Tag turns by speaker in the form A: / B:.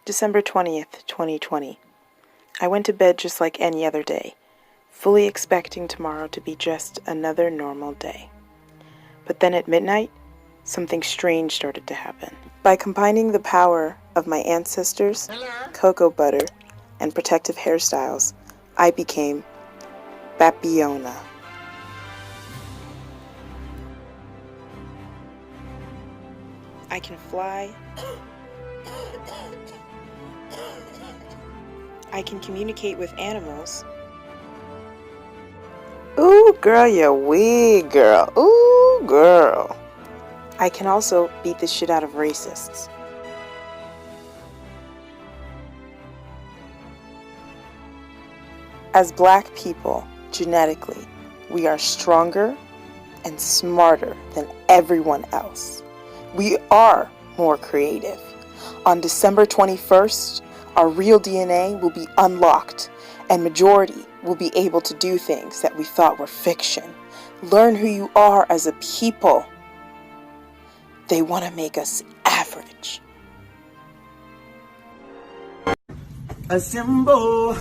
A: December 20th, 2020. I went to bed just like any other day, fully expecting tomorrow to be just another normal day. But then at midnight, something strange started to happen. By combining the power of my ancestors, cocoa butter, and protective hairstyles, I became Bapiona. I can fly. I can communicate with animals. Ooh, girl, you wee girl. Ooh, girl. I can also beat the shit out of racists. As black people, genetically, we are stronger and smarter than everyone else. We are more creative. On December 21st, our real DNA will be unlocked, and majority will be able to do things that we thought were fiction. Learn who you are as a people. They want to make us average.
B: A symbol.